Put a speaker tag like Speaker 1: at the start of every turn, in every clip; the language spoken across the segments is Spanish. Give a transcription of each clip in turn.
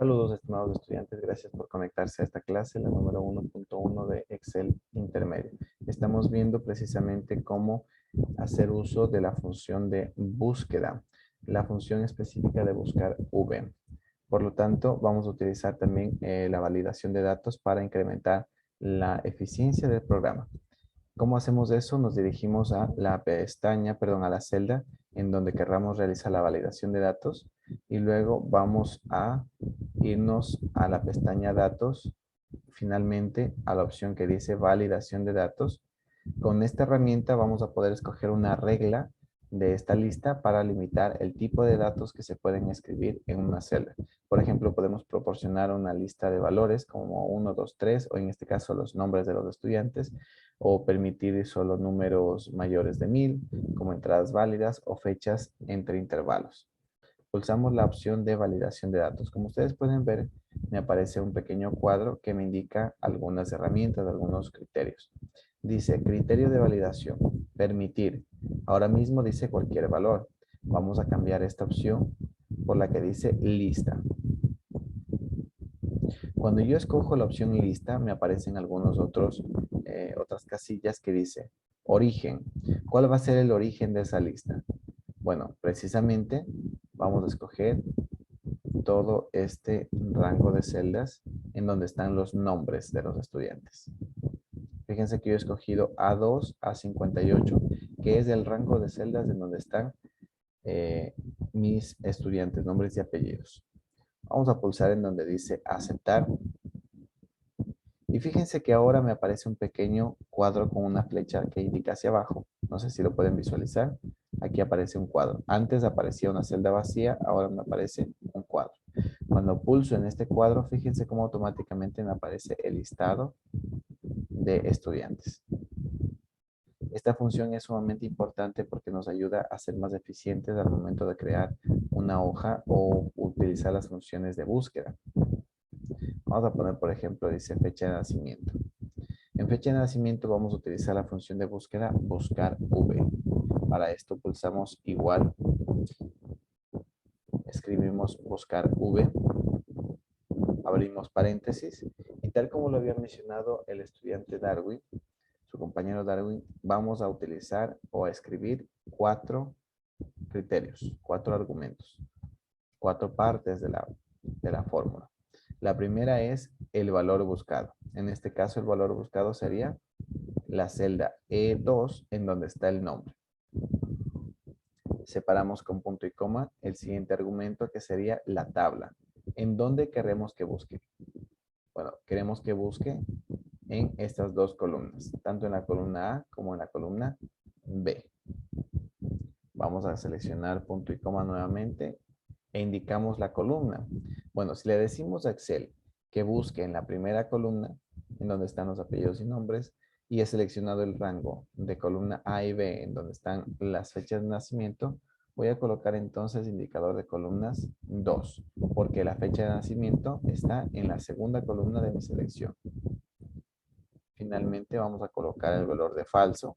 Speaker 1: Saludos, estimados estudiantes. Gracias por conectarse a esta clase, la número 1.1 de Excel intermedio. Estamos viendo precisamente cómo hacer uso de la función de búsqueda, la función específica de buscar V. Por lo tanto, vamos a utilizar también la validación de datos para incrementar la eficiencia del programa. ¿Cómo hacemos eso? Nos dirigimos a la pestaña, perdón, a la celda en donde querramos realizar la validación de datos y luego vamos a irnos a la pestaña datos, finalmente a la opción que dice validación de datos. Con esta herramienta vamos a poder escoger una regla de esta lista para limitar el tipo de datos que se pueden escribir en una celda. Por ejemplo, podemos proporcionar una lista de valores como 1, 2, 3 o en este caso los nombres de los estudiantes o permitir solo números mayores de 1000 como entradas válidas o fechas entre intervalos. Pulsamos la opción de validación de datos. Como ustedes pueden ver, me aparece un pequeño cuadro que me indica algunas herramientas, algunos criterios. Dice criterio de validación, permitir. Ahora mismo dice cualquier valor. Vamos a cambiar esta opción por la que dice lista. Cuando yo escojo la opción lista, me aparecen otras casillas que dice origen. ¿Cuál va a ser el origen de esa lista? Bueno, precisamente vamos a escoger todo este rango de celdas en donde están los nombres de los estudiantes. Fíjense que yo he escogido A2 a 58, que es el rango de celdas en donde están mis estudiantes, nombres y apellidos. Vamos a pulsar en donde dice aceptar. Y fíjense que ahora me aparece un pequeño cuadro con una flecha que indica hacia abajo. No sé si lo pueden visualizar. Aquí aparece un cuadro. Antes aparecía una celda vacía, ahora me aparece un cuadro. Cuando pulso en este cuadro, fíjense cómo automáticamente me aparece el listado de estudiantes. Esta función es sumamente importante porque nos ayuda a ser más eficientes al momento de crear una hoja o utilizar las funciones de búsqueda. Vamos a poner, por ejemplo, dice fecha de nacimiento. En fecha de nacimiento vamos a utilizar la función de búsqueda buscar V. Para esto pulsamos igual, escribimos buscar V, abrimos paréntesis y tal como lo había mencionado el estudiante Darwin, su compañero Darwin, vamos a utilizar o a escribir 4 criterios, 4 argumentos, 4 partes de la fórmula. La primera es el valor buscado. En este caso el valor buscado sería la celda E2 en donde está el nombre. Separamos con punto y coma el siguiente argumento que sería la tabla. ¿En dónde queremos que busque? Bueno, queremos que busque en estas dos columnas, tanto en la columna A como en la columna B. Vamos a seleccionar punto y coma nuevamente e indicamos la columna. Bueno, si le decimos a Excel que busque en la primera columna, en donde están los apellidos y nombres, y he seleccionado el rango de columna A y B, en donde están las fechas de nacimiento, voy a colocar entonces indicador de columnas 2, porque la fecha de nacimiento está en la segunda columna de mi selección. Finalmente vamos a colocar el valor de falso,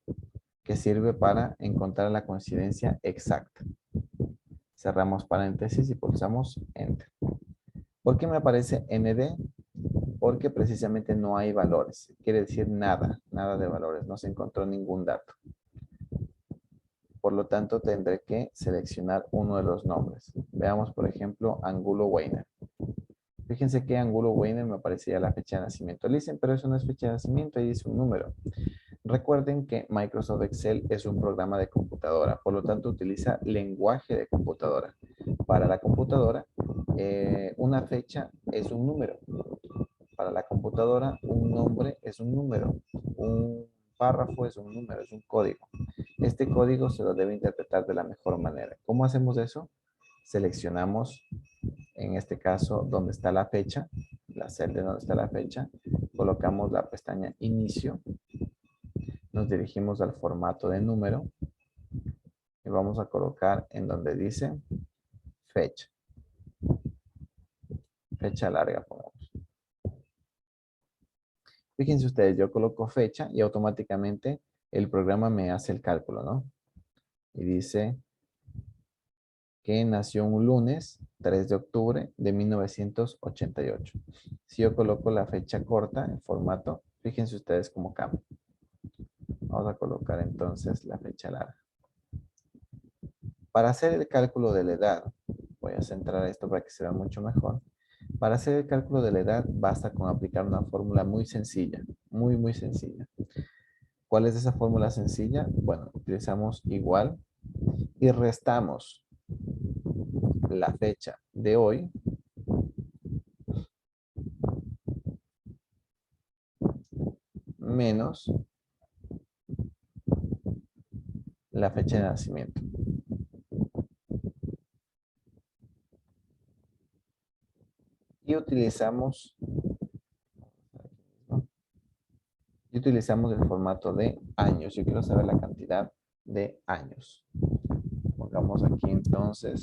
Speaker 1: que sirve para encontrar la coincidencia exacta. Cerramos paréntesis y pulsamos Enter. ¿Por qué me aparece ND? Porque precisamente no hay valores. Quiere decir nada, nada de valores. No se encontró ningún dato. Por lo tanto, tendré que seleccionar uno de los nombres. Veamos, por ejemplo, Angulo Weiner. Fíjense que Angulo Weiner me aparecía la fecha de nacimiento. Le dicen, pero eso no es fecha de nacimiento, ahí dice un número. Recuerden que Microsoft Excel es un programa de computadora, por lo tanto utiliza lenguaje de computadora. Para la computadora, una fecha es un número. Para la computadora, un nombre es un número. Un párrafo es un número, es un código. Este código se lo debe interpretar de la mejor manera. ¿Cómo hacemos eso? Seleccionamos, en este caso, donde está la fecha, la celda donde está la fecha, colocamos la pestaña Inicio, nos dirigimos al formato de número y vamos a colocar en donde dice fecha. Fecha larga, pongamos. Fíjense ustedes, yo coloco fecha y automáticamente el programa me hace el cálculo, ¿no? Y dice que nació un lunes 3 de octubre de 1988. Si yo coloco la fecha corta en formato, fíjense ustedes cómo cambia. Vamos a colocar entonces la fecha larga. Para hacer el cálculo de la edad, voy a centrar esto para que se vea mucho mejor. Para hacer el cálculo de la edad, basta con aplicar una fórmula muy sencilla, muy sencilla. ¿Cuál es esa fórmula sencilla? Bueno, utilizamos igual y restamos la fecha de hoy menos la fecha de nacimiento. Y utilizamos el formato de años. Yo quiero saber la cantidad de años. Pongamos aquí entonces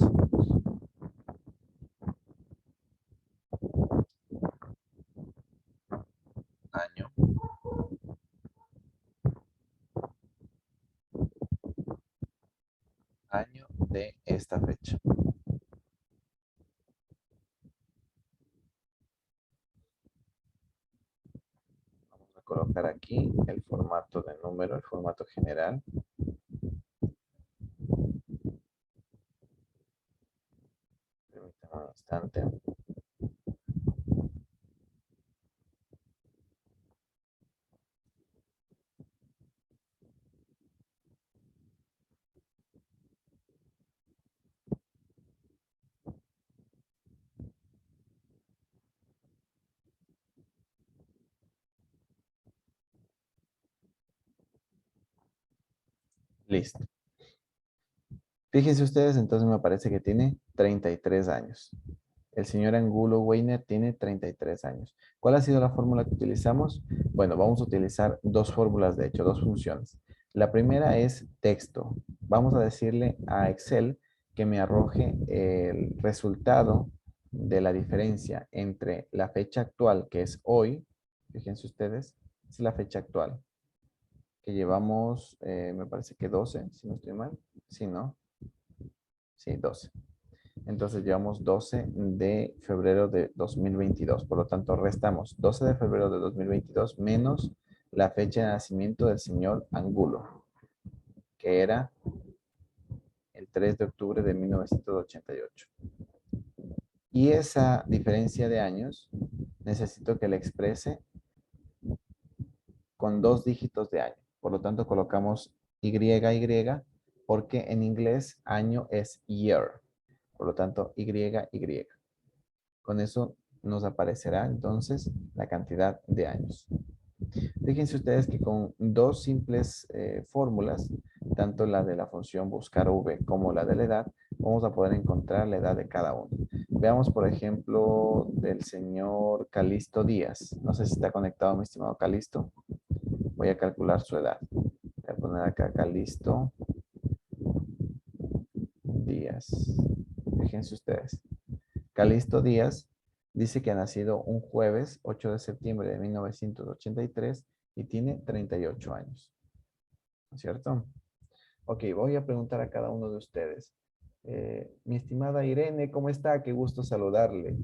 Speaker 1: año. Año de esta fecha. Vamos a colocar aquí el formato de número, el formato general. Permítanme un instante. Listo. Fíjense ustedes, entonces me parece que tiene 33 años. El señor Angulo Weiner tiene 33 años. ¿Cuál ha sido la fórmula que utilizamos? Bueno, vamos a utilizar dos fórmulas, de hecho, dos funciones. La primera es texto. Vamos a decirle a Excel que me arroje el resultado de la diferencia entre la fecha actual, que es hoy, fíjense ustedes, es la fecha actual, que llevamos, me parece que 12, si no estoy mal. Sí, ¿no? Sí, 12. Entonces llevamos 12 de febrero de 2022. Por lo tanto, restamos 12 de febrero de 2022 menos la fecha de nacimiento del señor Angulo, que era el 3 de octubre de 1988. Y esa diferencia de años necesito que la exprese con dos dígitos de año. Por lo tanto, colocamos YY porque en inglés año es year. Por lo tanto, YY. Con eso nos aparecerá entonces la cantidad de años. Fíjense ustedes que con dos simples fórmulas, tanto la de la función buscar v como la de la edad, vamos a poder encontrar la edad de cada uno. Veamos, por ejemplo, del señor Calisto Díaz. No sé si está conectado, mi estimado Calisto. Voy a calcular su edad. Voy a poner acá Calisto Díaz. Fíjense ustedes. Calisto Díaz dice que ha nacido un jueves 8 de septiembre de 1983 y tiene 38 años. ¿No es cierto? Ok, voy a preguntar a cada uno de ustedes. Mi estimada Irene, ¿cómo está? Qué gusto saludarle.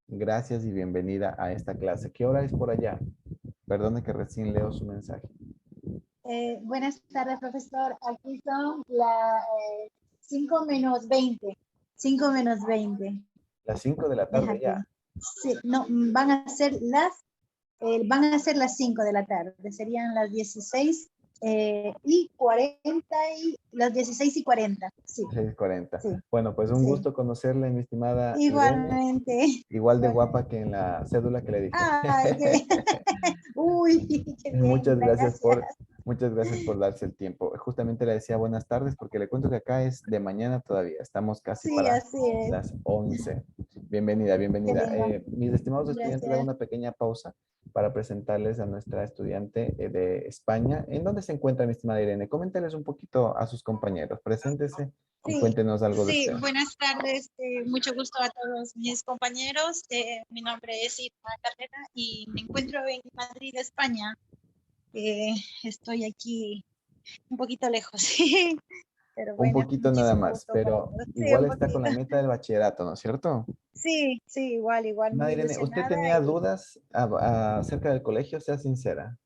Speaker 1: Gracias y bienvenida a esta clase. ¿Qué hora es por allá? Perdone que recién leo su mensaje.
Speaker 2: Buenas tardes, profesor. Aquí son las 5 menos 20. 5 menos 20.
Speaker 1: Las 5 de la
Speaker 2: Es
Speaker 1: tarde
Speaker 2: aquí.
Speaker 1: ya.
Speaker 2: Sí, no, van a ser las 5 de la tarde. Serían las 16 y 40 y las 16 y 40. Sí,
Speaker 1: 6:40.
Speaker 2: sí,
Speaker 1: Bueno, pues un
Speaker 2: sí.
Speaker 1: gusto conocerle, mi estimada Irene.
Speaker 2: Igualmente.
Speaker 1: Igual de
Speaker 2: Igualmente.
Speaker 1: guapa que en la cédula que le dije.
Speaker 2: Ay, qué. Uy, qué bien.
Speaker 1: Muchas gracias
Speaker 2: Gracias.
Speaker 1: muchas gracias por darse el tiempo. Justamente le decía buenas tardes porque le cuento que acá es de mañana todavía. Estamos casi
Speaker 2: Sí,
Speaker 1: para
Speaker 2: así es.
Speaker 1: las 11. Bienvenida,
Speaker 2: Qué
Speaker 1: bienvenida.
Speaker 2: lindo.
Speaker 1: Mis estimados estudiantes, hago
Speaker 2: Gracias.
Speaker 1: una pequeña pausa para presentarles a nuestra estudiante de España. ¿En dónde se encuentra mi estimada Irene? Coménteles un poquito a sus compañeros. Preséntese y
Speaker 2: Sí,
Speaker 1: cuéntenos algo de
Speaker 2: sí,
Speaker 1: usted.
Speaker 2: buenas tardes. Mucho gusto a todos mis compañeros. Mi nombre es Irma Carrera y me encuentro en Madrid, España. Estoy aquí un poquito lejos. Pero
Speaker 1: Un
Speaker 2: bueno,
Speaker 1: poquito nada
Speaker 2: muchísimo
Speaker 1: más,
Speaker 2: gusto para
Speaker 1: pero
Speaker 2: todos. Sí,
Speaker 1: igual
Speaker 2: un
Speaker 1: está con
Speaker 2: poquito.
Speaker 1: la meta del bachillerato, ¿no es cierto?
Speaker 2: Sí, sí, igual,
Speaker 1: No,
Speaker 2: muy
Speaker 1: Irene, ¿usted
Speaker 2: ilusionada
Speaker 1: tenía
Speaker 2: y
Speaker 1: dudas acerca del colegio? Sea sincera.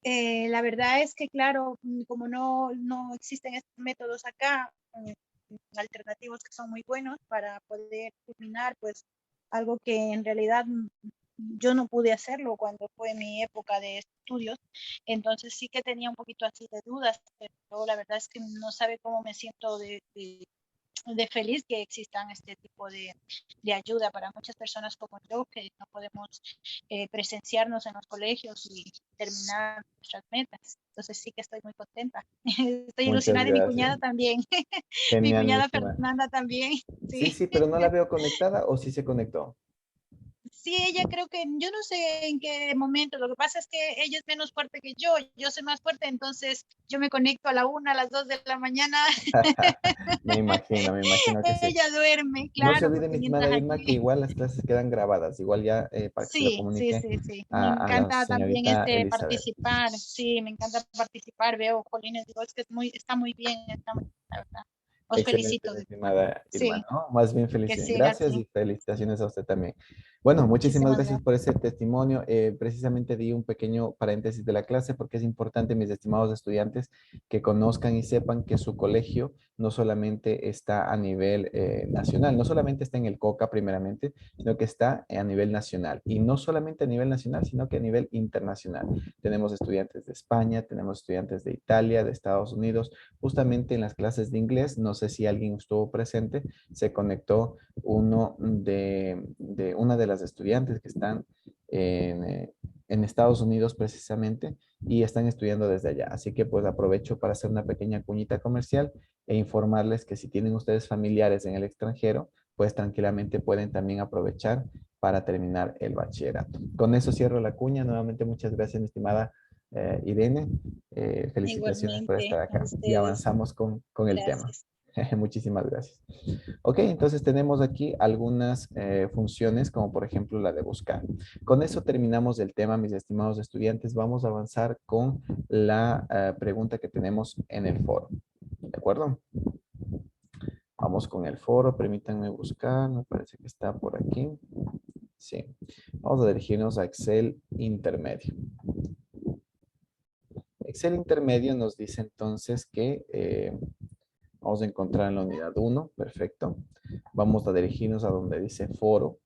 Speaker 2: la verdad es que, claro, como no existen estos métodos acá, alternativos que son muy buenos para poder culminar, pues algo que en realidad yo no pude hacerlo cuando fue mi época de estudios, entonces sí que tenía un poquito así de dudas, pero la verdad es que no sabe cómo me siento de feliz que existan este tipo de ayuda para muchas personas como yo, que no podemos presenciarnos en los colegios y terminar nuestras metas. Entonces sí que estoy muy contenta. Estoy
Speaker 1: Muchas
Speaker 2: ilusionada y mi
Speaker 1: gracias.
Speaker 2: cuñada también. Mi
Speaker 1: Genial, mi
Speaker 2: cuñada
Speaker 1: estimada.
Speaker 2: Fernanda también.
Speaker 1: Sí,
Speaker 2: Sí.
Speaker 1: sí, pero no la veo conectada o sí se conectó.
Speaker 2: Sí, ella creo que, yo no sé en qué momento, lo que pasa es que ella es menos fuerte que yo soy más fuerte, entonces yo me conecto a la 1, a las 2 de la mañana,
Speaker 1: Me imagino que sí.
Speaker 2: ella duerme,
Speaker 1: No se
Speaker 2: claro,
Speaker 1: olvide, mi
Speaker 2: porque
Speaker 1: estimada
Speaker 2: mientras
Speaker 1: Irma, que
Speaker 2: aquí,
Speaker 1: igual las clases quedan grabadas, igual ya para que se lo
Speaker 2: sí, sí,
Speaker 1: comunique
Speaker 2: sí, sí, me
Speaker 1: a la
Speaker 2: encanta también
Speaker 1: señorita Elizabeth.
Speaker 2: participar, sí, me encanta participar, veo, Jolines, digo, es que está muy bien, la verdad, os
Speaker 1: Excelente,
Speaker 2: felicito,
Speaker 1: mi estimada Irma,
Speaker 2: sí,
Speaker 1: ¿no? Más bien
Speaker 2: que
Speaker 1: felicidades.
Speaker 2: siga
Speaker 1: Gracias
Speaker 2: así,
Speaker 1: y felicitaciones a usted también. Bueno, muchísimas
Speaker 2: muchísimas
Speaker 1: gracias
Speaker 2: gracias.
Speaker 1: por ese testimonio. Precisamente di un pequeño paréntesis de la clase porque es importante, mis estimados estudiantes, que conozcan y sepan que su colegio no solamente está a nivel nacional, no solamente está en el COCA primeramente, sino que está a nivel nacional. Y no solamente a nivel nacional, sino que a nivel internacional. Tenemos estudiantes de España, tenemos estudiantes de Italia, de Estados Unidos. Justamente en las clases de inglés, no sé si alguien estuvo presente, se conectó uno de una de las estudiantes que están en Estados Unidos precisamente y están estudiando desde allá. Así que pues aprovecho para hacer una pequeña cuñita comercial e informarles que si tienen ustedes familiares en el extranjero, pues tranquilamente pueden también aprovechar para terminar el bachillerato. Con eso cierro la cuña. Nuevamente muchas gracias, mi estimada Irene. Felicitaciones por estar
Speaker 2: Igualmente a
Speaker 1: acá y
Speaker 2: ustedes,
Speaker 1: avanzamos con el tema.
Speaker 2: gracias.
Speaker 1: Muchísimas gracias. Ok, entonces tenemos aquí algunas funciones, como por ejemplo la de buscar. Con eso terminamos el tema, mis estimados estudiantes. Vamos a avanzar con la pregunta que tenemos en el foro. ¿De acuerdo? Vamos con el foro, permítanme buscar, me parece que está por aquí. Sí, vamos a dirigirnos a Excel intermedio. Excel intermedio nos dice entonces que vamos a encontrar en la unidad 1, perfecto. Vamos a dirigirnos a donde dice foro.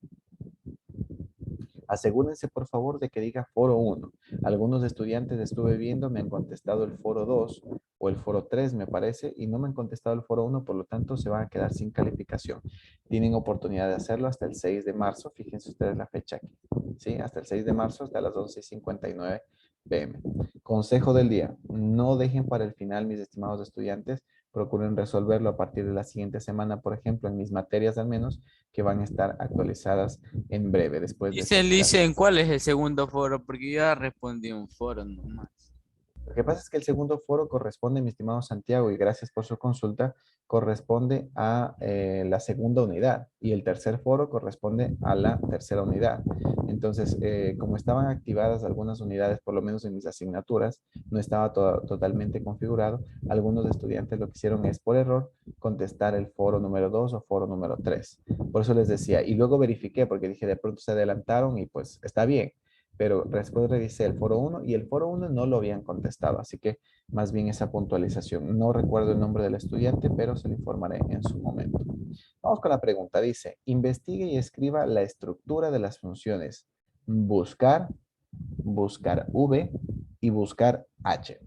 Speaker 1: Asegúrense, por favor, de que diga foro 1. Algunos estudiantes estuve viendo me han contestado el foro 2 o el foro 3, me parece, y no me han contestado el foro 1, por lo tanto, se van a quedar sin calificación. Tienen oportunidad de hacerlo hasta el 6 de marzo. Fíjense ustedes la fecha aquí. ¿Sí? Hasta el 6 de marzo, hasta las 11:59 p.m. Consejo del día. No dejen para el final, mis estimados estudiantes. Procuren resolverlo a partir de la siguiente semana, por ejemplo, en mis materias al menos, que van a estar actualizadas en breve, después de estas
Speaker 3: Dicen,
Speaker 1: clases.
Speaker 3: ¿cuál es el segundo foro? Porque yo ya respondí un foro nomás.
Speaker 1: Lo que pasa es que el segundo foro corresponde, mi estimado Santiago, y gracias por su consulta, corresponde a la segunda unidad y el tercer foro corresponde a la tercera unidad. Entonces, como estaban activadas algunas unidades, por lo menos en mis asignaturas, no estaba totalmente configurado, algunos estudiantes lo que hicieron es por error contestar el foro número 2 o foro número 3. Por eso les decía, y luego verifiqué porque dije, de pronto se adelantaron y pues está bien, pero después revisé el foro 1 y el foro 1 no lo habían contestado, así que más bien esa puntualización. No recuerdo el nombre del estudiante, pero se lo informaré en su momento. Vamos con la pregunta. Dice, investigue y escriba la estructura de las funciones buscar, buscar V y buscar H.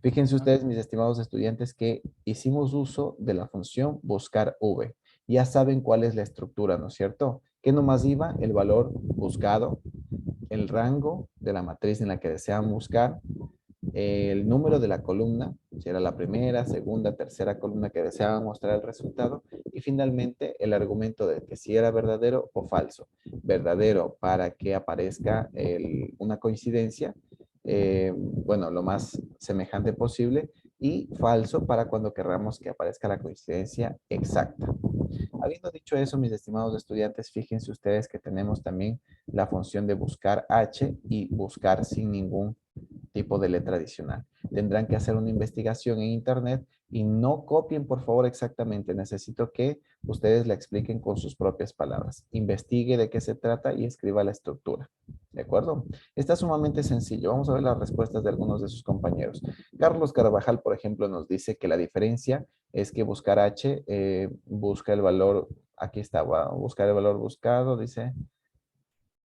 Speaker 1: Fíjense ustedes, mis estimados estudiantes, que hicimos uso de la función buscar V. Ya saben cuál es la estructura, ¿no es cierto? ¿Qué nomás iba? El valor buscado, el rango de la matriz en la que desean buscar, el número de la columna, si era la primera, segunda, tercera columna que deseaban mostrar el resultado, y finalmente el argumento de que si era verdadero o falso. Verdadero para que aparezca una coincidencia, bueno, lo más semejante posible, y falso para cuando querramos que aparezca la coincidencia exacta. Habiendo dicho eso, mis estimados estudiantes, fíjense ustedes que tenemos también la función de buscar H y buscar sin ningún tipo de letra adicional. tendrán que hacer una investigación en internet y no copien, por favor, exactamente. Necesito que ustedes la expliquen con sus propias palabras. Investigue de qué se trata y escriba la estructura. ¿De acuerdo? Está sumamente sencillo. Vamos a ver las respuestas de algunos de sus compañeros. Carlos Carvajal, por ejemplo, nos dice que la diferencia es que buscar H busca el valor, aquí está, va a buscar el valor buscado, dice,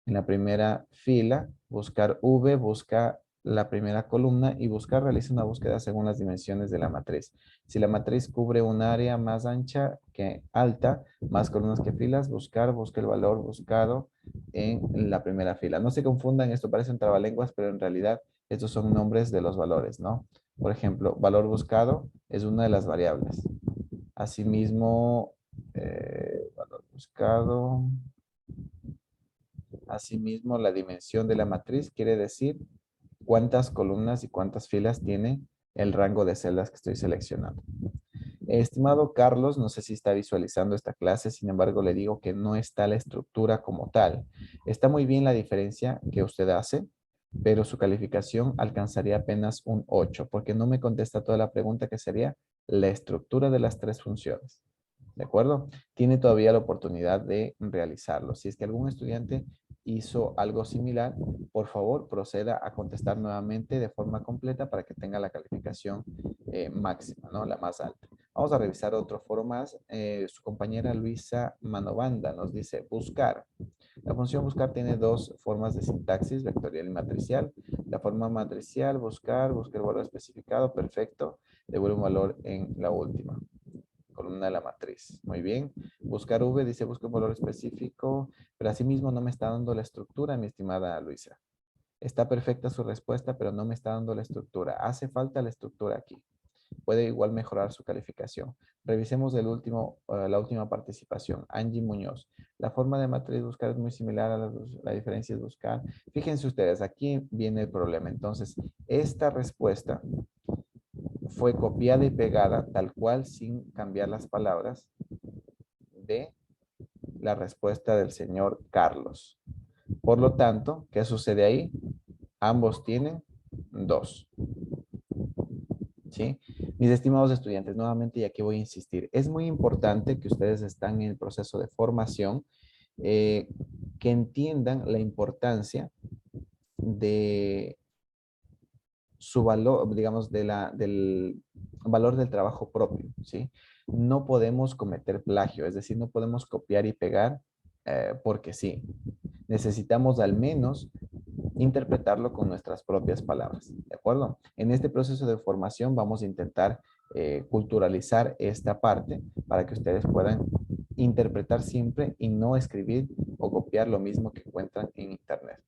Speaker 1: en la primera fila, buscar V, busca la primera columna y buscar realiza una búsqueda según las dimensiones de la matriz. Si la matriz cubre un área más ancha que alta, más columnas que filas, busca el valor buscado en la primera fila. No se confundan, esto parece un trabalenguas, pero en realidad estos son nombres de los valores, ¿no? Por ejemplo, valor buscado es una de las variables. Asimismo, valor buscado. Asimismo, la dimensión de la matriz quiere decir cuántas columnas y cuántas filas tiene el rango de celdas que estoy seleccionando. Estimado Carlos, no sé si está visualizando esta clase, sin embargo le digo que no está la estructura como tal. Está muy bien la diferencia que usted hace, pero su calificación alcanzaría apenas un 8, porque no me contesta toda la pregunta que sería la estructura de las tres funciones. ¿De acuerdo? Tiene todavía la oportunidad de realizarlo. Si es que algún estudiante hizo algo similar, por favor proceda a contestar nuevamente de forma completa para que tenga la calificación máxima, ¿no? La más alta. Vamos a revisar otro foro más. Su compañera Luisa Manobanda nos dice buscar. La función buscar tiene dos formas de sintaxis, vectorial y matricial. La forma matricial, buscar el valor especificado, perfecto. Devuelve un valor en la última columna de la matriz. Muy bien. Buscar V dice busca un valor específico, pero asimismo no me está dando la estructura, mi estimada Luisa. Está perfecta su respuesta, pero no me está dando la estructura. Hace falta la estructura aquí. Puede igual mejorar su calificación. Revisemos la última participación. Angie Muñoz. La forma de matriz buscar es muy similar a la diferencia es buscar. Fíjense ustedes, aquí viene el problema. Entonces, esta respuesta fue copiada y pegada tal cual sin cambiar las palabras de la respuesta del señor Carlos. Por lo tanto, ¿qué sucede ahí? Ambos tienen 2. ¿Sí? Mis estimados estudiantes, nuevamente y aquí voy a insistir, es muy importante que ustedes están en el proceso de formación, que entiendan la importancia de su valor, digamos, del valor del trabajo propio, ¿sí? No podemos cometer plagio, es decir, no podemos copiar y pegar porque sí. Necesitamos al menos interpretarlo con nuestras propias palabras, ¿de acuerdo? En este proceso de formación vamos a intentar culturalizar esta parte para que ustedes puedan interpretar siempre y no escribir o copiar lo mismo que encuentran en internet.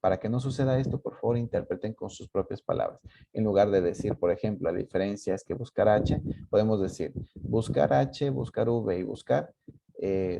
Speaker 1: Para que no suceda esto, por favor, interpreten con sus propias palabras. En lugar de decir, por ejemplo, la diferencia es que buscar H, podemos decir buscar H, buscar V y buscar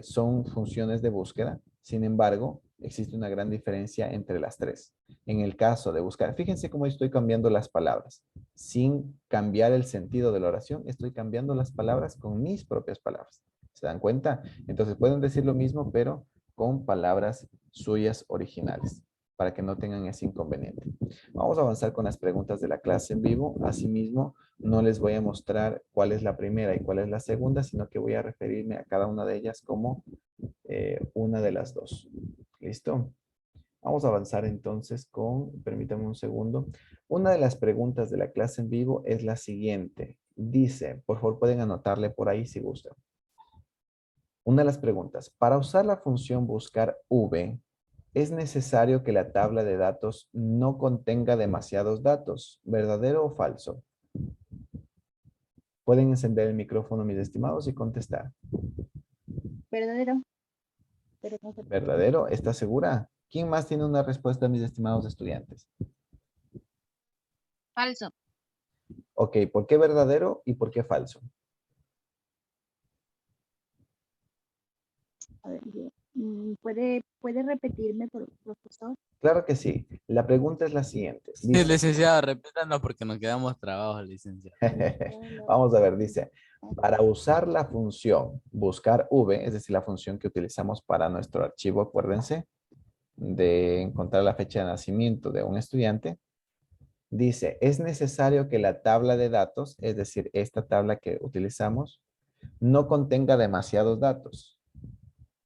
Speaker 1: son funciones de búsqueda. Sin embargo, existe una gran diferencia entre las tres. En el caso de buscar, fíjense cómo estoy cambiando las palabras. Sin cambiar el sentido de la oración, estoy cambiando las palabras con mis propias palabras. ¿Se dan cuenta? Entonces pueden decir lo mismo, pero con palabras suyas originales, para que no tengan ese inconveniente. Vamos a avanzar con las preguntas de la clase en vivo. Asimismo, no les voy a mostrar cuál es la primera y cuál es la segunda, sino que voy a referirme a cada una de ellas como una de las dos. ¿Listo? Vamos a avanzar entonces con, permítanme un segundo. Una de las preguntas de la clase en vivo es la siguiente. Dice, por favor pueden anotarle por ahí si gustan. Una de las preguntas, para usar la función buscar V, ¿es necesario que la tabla de datos no contenga demasiados datos? ¿Verdadero o falso? Pueden encender el micrófono, mis estimados, y contestar.
Speaker 2: Verdadero. Pero no sé.
Speaker 1: ¿Verdadero? ¿Está segura? ¿Quién más tiene una respuesta, mis estimados estudiantes?
Speaker 2: Falso.
Speaker 1: Ok, ¿por qué verdadero y por qué falso?
Speaker 2: A ver, ¿puede repetirme, profesor?
Speaker 1: Claro que sí. La pregunta es la siguiente.
Speaker 3: Sí,
Speaker 1: Dice,
Speaker 3: licenciado, repítanos porque nos quedamos trabados, licenciado.
Speaker 1: vamos a ver, dice, para usar la función buscar V, es decir, la función que utilizamos para nuestro archivo, acuérdense, de encontrar la fecha de nacimiento de un estudiante, Dice, es necesario que la tabla de datos, es decir, esta tabla que utilizamos, no contenga demasiados datos.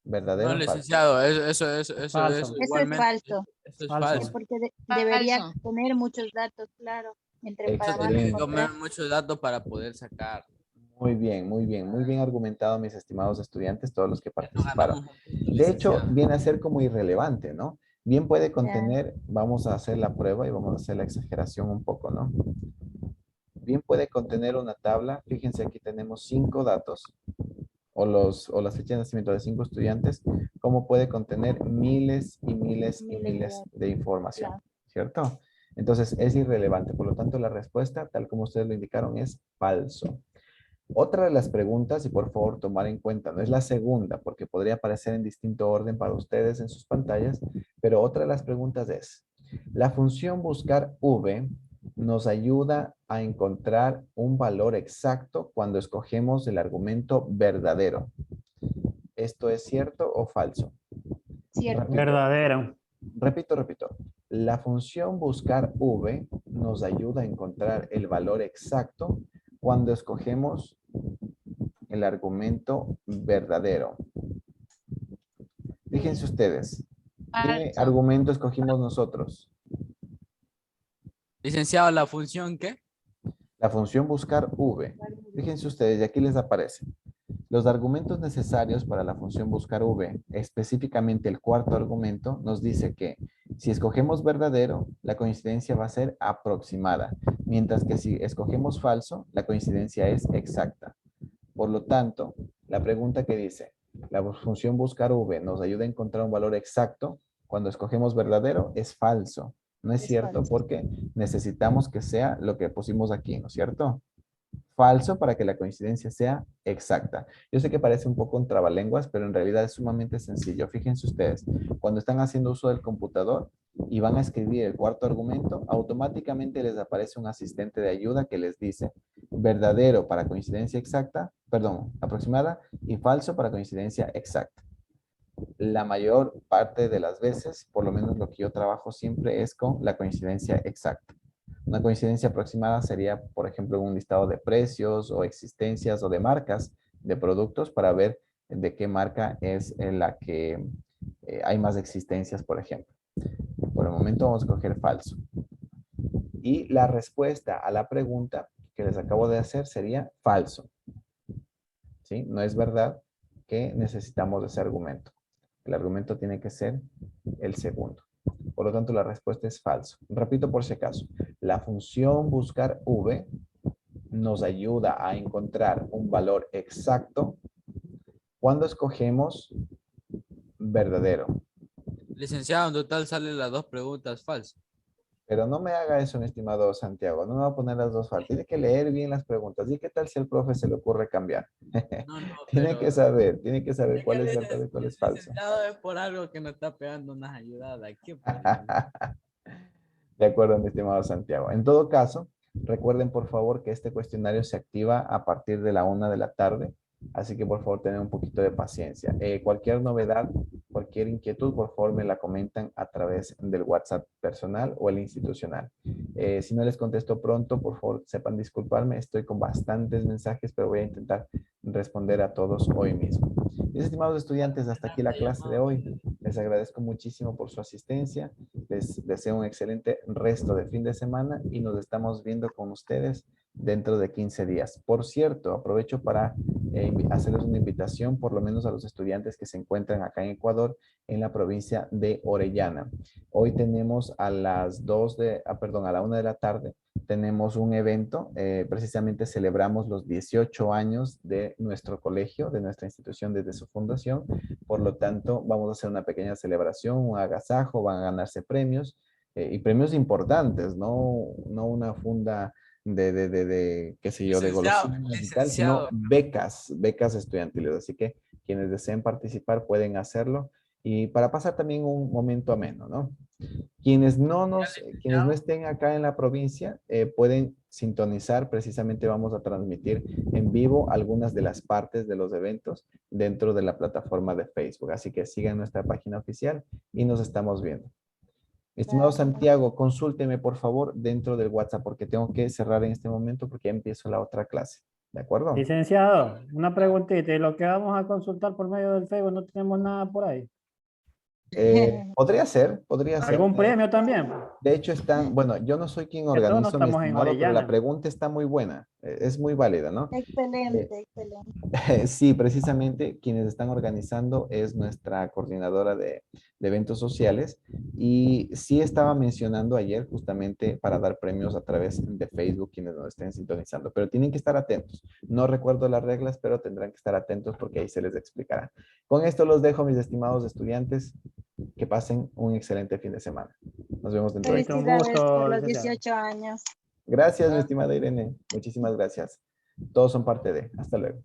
Speaker 3: No,
Speaker 1: ¿Verdadero o falso?
Speaker 3: licenciado, eso es
Speaker 4: Falso.
Speaker 2: Eso es
Speaker 3: igualmente,
Speaker 2: falso.
Speaker 3: eso es
Speaker 4: Falso.
Speaker 3: falso.
Speaker 2: Porque debería
Speaker 5: Falso.
Speaker 2: tener muchos datos, claro. Entre
Speaker 3: Eso
Speaker 2: para más
Speaker 3: tiene que
Speaker 2: encontrar.
Speaker 3: comer muchos datos para poder sacar.
Speaker 1: Muy bien, muy bien, muy bien argumentado, mis estimados estudiantes, todos los que
Speaker 3: Ya no
Speaker 1: participaron.
Speaker 3: ganamos un punto,
Speaker 1: De hecho,
Speaker 3: licenciado.
Speaker 1: viene a ser como irrelevante, ¿no? Bien puede
Speaker 2: Ya.
Speaker 1: contener, vamos a hacer la prueba y vamos a hacer la exageración un poco, ¿no? Bien puede contener una tabla, fíjense aquí tenemos 5 datos, o las fechas de nacimiento de 5 estudiantes, como puede contener miles y miles y
Speaker 2: Miles de
Speaker 1: miles
Speaker 2: datos,
Speaker 1: de información,
Speaker 2: claro.
Speaker 1: ¿cierto? Entonces es irrelevante, por lo tanto la respuesta, tal como ustedes lo indicaron, es falso. Otra de las preguntas, y por favor tomar en cuenta, no es la segunda, porque podría aparecer en distinto orden para ustedes en sus pantallas, pero otra de las preguntas es, la función buscar v nos ayuda a encontrar un valor exacto cuando escogemos el argumento verdadero. ¿Esto es cierto o falso?
Speaker 2: Cierto.
Speaker 4: Verdadero.
Speaker 1: Repito. La función buscar v nos ayuda a encontrar el valor exacto cuando escogemos el argumento verdadero. Fíjense ustedes, ¿qué
Speaker 5: Falso.
Speaker 1: argumento escogimos nosotros?
Speaker 3: Licenciado, ¿la función qué?
Speaker 1: La función buscar v. Fíjense ustedes, y aquí les aparece. Los argumentos necesarios para la función buscar v, específicamente el cuarto argumento, nos dice que si escogemos verdadero, la coincidencia va a ser aproximada, mientras que si escogemos falso, la coincidencia es exacta. Por lo tanto, la pregunta que dice, la función buscar v nos ayuda a encontrar un valor exacto, cuando escogemos verdadero es falso. No es cierto
Speaker 2: falso.
Speaker 1: porque necesitamos que sea lo que pusimos aquí, ¿no es cierto? Falso para que la coincidencia sea exacta. Yo sé que parece un poco un trabalenguas, pero en realidad es sumamente sencillo. Fíjense ustedes, cuando están haciendo uso del computador y van a escribir el cuarto argumento, automáticamente les aparece un asistente de ayuda que les dice verdadero para coincidencia exacta, perdón, aproximada, y falso para coincidencia exacta. La mayor parte de las veces, por lo menos lo que yo trabajo siempre es con la coincidencia exacta. Una coincidencia aproximada sería, por ejemplo, un listado de precios o existencias o de marcas de productos para ver de qué marca es en la que hay más existencias, por ejemplo. Por el momento vamos a escoger falso. Y la respuesta a la pregunta que les acabo de hacer sería falso. ¿Sí? No es verdad que necesitamos ese argumento. El argumento tiene que ser el segundo. Por lo tanto, la respuesta es falso. Repito por si acaso. La función buscar v nos ayuda a encontrar un valor exacto cuando escogemos verdadero.
Speaker 3: Licenciado, en total salen las dos preguntas falsas.
Speaker 1: Pero no me haga eso, mi estimado Santiago. No me va a poner las dos faltas. Tiene que leer bien las preguntas. ¿Y qué tal si al profe se le ocurre cambiar?
Speaker 3: No,
Speaker 1: Tiene que saber
Speaker 3: es
Speaker 1: cuál
Speaker 3: que
Speaker 1: es verdad y cuál es falso.
Speaker 3: licenciado es por algo que nos está pegando unas ayudadas. ¿Qué
Speaker 1: De acuerdo, mi estimado Santiago. En todo caso, recuerden por favor que este cuestionario se activa a partir de la 1 de la tarde. Así que por favor tengan un poquito de paciencia. Cualquier novedad, cualquier inquietud, por favor me la comentan a través del WhatsApp personal o el institucional. Si no les contesto pronto, por favor sepan disculparme. Estoy con bastantes mensajes, pero voy a intentar responder a todos hoy mismo. Mis estimados estudiantes, hasta aquí la clase de hoy. Les agradezco muchísimo por su asistencia. Les deseo un excelente resto de fin de semana y nos estamos viendo con ustedes dentro de 15 días. Por cierto, aprovecho para hacerles una invitación, por lo menos a los estudiantes que se encuentran acá en Ecuador, en la provincia de Orellana. Hoy tenemos a las a la 1 de la tarde, tenemos un evento, precisamente celebramos los 18 años de nuestro colegio, de nuestra institución desde su fundación. Por lo tanto, vamos a hacer una pequeña celebración, un agasajo, van a ganarse premios y premios importantes, no una funda qué sé yo, de
Speaker 3: Licenciado,
Speaker 1: golosinas y tal, sino
Speaker 3: licenciado.
Speaker 1: becas estudiantiles. Así que quienes deseen participar pueden hacerlo y para pasar también un momento ameno, ¿no? Quienes no estén acá en la provincia pueden sintonizar, precisamente vamos a transmitir en vivo algunas de las partes de los eventos dentro de la plataforma de Facebook. Así que sigan nuestra página oficial y nos estamos viendo. Estimado
Speaker 2: Claro.
Speaker 1: Santiago, consúlteme por favor dentro del WhatsApp porque tengo que cerrar en este momento porque ya empiezo la otra clase. ¿De acuerdo?
Speaker 4: Licenciado, una preguntita. ¿Y lo que vamos a consultar por medio del Facebook no tenemos nada por ahí?
Speaker 1: Podría ser, podría ser.
Speaker 4: ¿Algún premio también?
Speaker 1: De hecho, están, bueno, yo no soy quien
Speaker 4: Que todos no
Speaker 1: organizo, mi
Speaker 4: estamos en
Speaker 1: estimado, pero la
Speaker 4: Orellana.
Speaker 1: pregunta está muy buena, es muy válida, ¿no?
Speaker 2: Excelente, excelente.
Speaker 1: Sí, precisamente quienes están organizando es nuestra coordinadora de eventos sociales y sí estaba mencionando ayer justamente para dar premios a través de Facebook quienes nos estén sintonizando, pero tienen que estar atentos. No recuerdo las reglas, pero tendrán que estar atentos porque ahí se les explicará. Con esto los dejo, mis estimados estudiantes. Que pasen un excelente fin de semana. Nos vemos dentro de
Speaker 4: Listo, un
Speaker 1: 15 días.
Speaker 2: Felicidades por
Speaker 4: gusto,
Speaker 2: los
Speaker 4: licenciado.
Speaker 2: 18 años.
Speaker 1: Gracias, mi estimada Irene. Muchísimas gracias. Todos son parte de. Hasta luego.